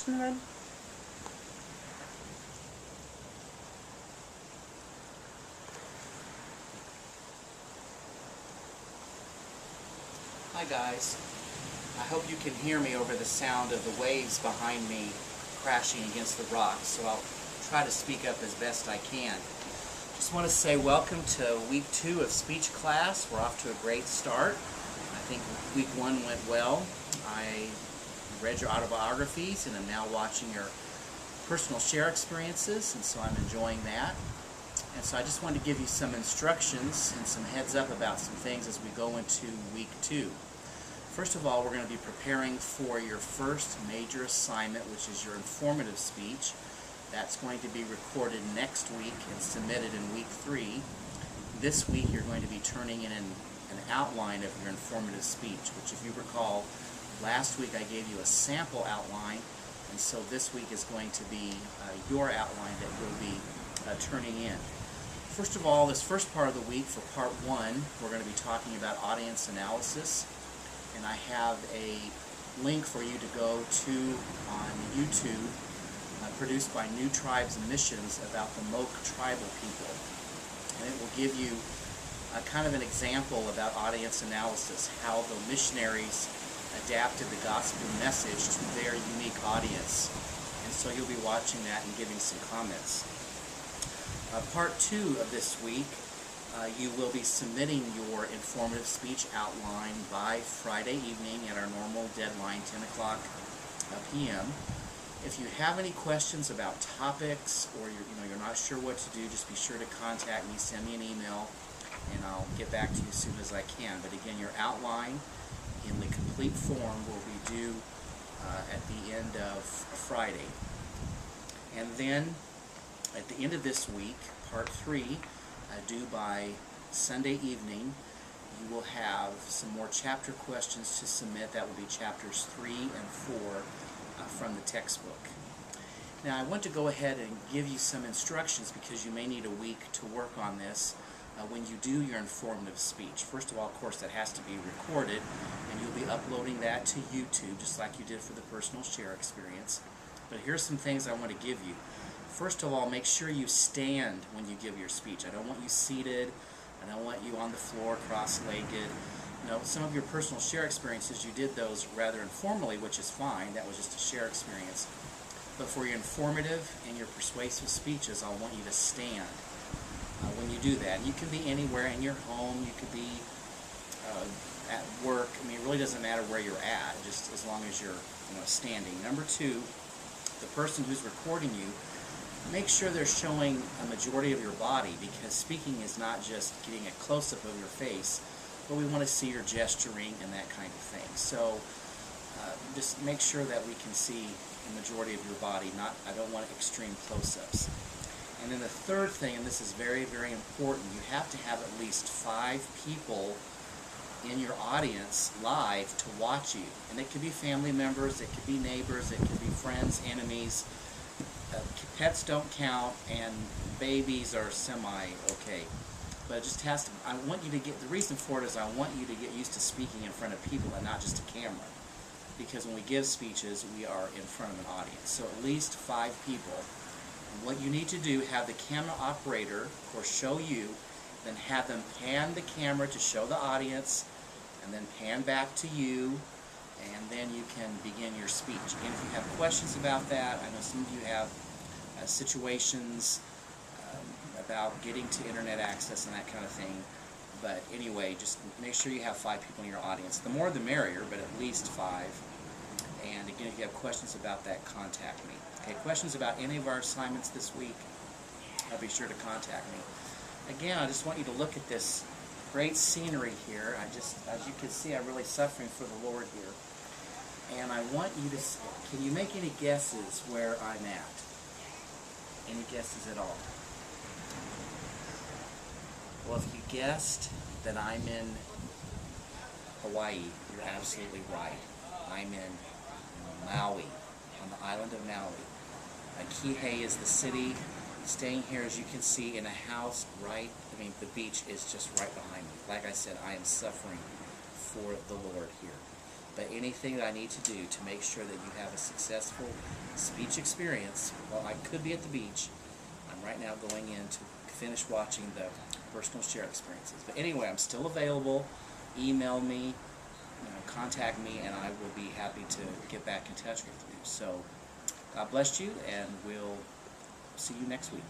Cinnamon? Hi guys. I hope you can hear me over the sound of the waves behind me crashing against the rocks, so I'll try to speak up as best I can. Just want to say welcome to week 2 of speech class. We're off to a great start. I think week 1 went well. I read your autobiographies and I'm now watching your personal share experiences, and so I'm enjoying that. And so I just wanted to give you some instructions and some heads up about some things as we go into week 2. First of all, we're going to be preparing for your first major assignment, which is your informative speech. That's going to be recorded next week and submitted in week 3. This week you're going to be turning in an outline of your informative speech, which, if you recall, last week I gave you a sample outline, and so this week is going to be your outline that you'll be turning in. First of all, this first part of the week, for part 1, we're going to be talking about audience analysis. And I have a link for you to go to on YouTube, produced by New Tribes and Missions, about the Moke tribal people. And it will give you kind of an example about audience analysis, how the missionaries adapted the gospel message to their unique audience. And so you'll be watching that and giving some comments. Part 2 of this week, you will be submitting your informative speech outline by Friday evening at our normal deadline, 10 o'clock p.m. If you have any questions about topics, or you're not sure what to do, just be sure to contact me, send me an email, and I'll get back to you as soon as I can. But again, your outline in the complete form will be due at the end of Friday. And then at the end of this week, part 3, due by Sunday evening, you will have some more chapter questions to submit. That will be chapters 3 and 4 from the textbook. Now, I want to go ahead and give you some instructions, because you may need a week to work on this when you do your informative speech. First of all, of course, that has to be recorded, and you'll be uploading that to YouTube, just like you did for the personal share experience. But here's some things I want to give you. First of all, make sure you stand when you give your speech. I don't want you seated. I don't want you on the floor cross-legged. Some of your personal share experiences, you did those rather informally, which is fine. That was just a share experience. But for your informative and your persuasive speeches, I want you to stand when you do that. You can be anywhere, in your home. You could be at work. I mean, it really doesn't matter where you're at, just as long as you're standing. Number 2, the person who's recording you, make sure they're showing a majority of your body, because speaking is not just getting a close-up of your face, but we want to see your gesturing and that kind of thing. So just make sure that we can see the majority of your body. I don't want extreme close-ups. And then the third thing, and this is very, very important, you have to have at least 5 people in your audience live to watch you. And it could be family members, it could be neighbors, it could be friends, enemies. Pets don't count, and babies are semi-okay. But it just has to, I want you to get, the reason for it is I want you to get used to speaking in front of people and not just a camera. Because when we give speeches, we are in front of an audience. So at least 5 people. And what you need to do, have the camera operator, of course, show you, then have them pan the camera to show the audience, and then pan back to you, and then you can begin your speech. Again, if you have questions about that, I know some of you have situations about getting to internet access and that kind of thing. But anyway, just make sure you have 5 people in your audience. The more the merrier, but at least 5. And again, if you have questions about that, contact me. Okay, questions about any of our assignments this week, be sure to contact me. Again, I just want you to look at this great scenery here. As you can see, I'm really suffering for the Lord here. And I want you to, can you make any guesses where I'm at? Any guesses at all? Well, if you guessed that I'm in Hawaii, you're absolutely right. I'm in Maui, on the island of Maui. Kihei is the city. Staying here, as you can see, in a house right, the beach is just right behind me. Like I said, I am suffering for the Lord here. But anything that I need to do to make sure that you have a successful speech experience, while I could be at the beach, I'm right now going in to finish watching the personal share experiences. But anyway, I'm still available. Email me, contact me, and I will be happy to get back in touch with you. So God bless you, and we'll see you next week.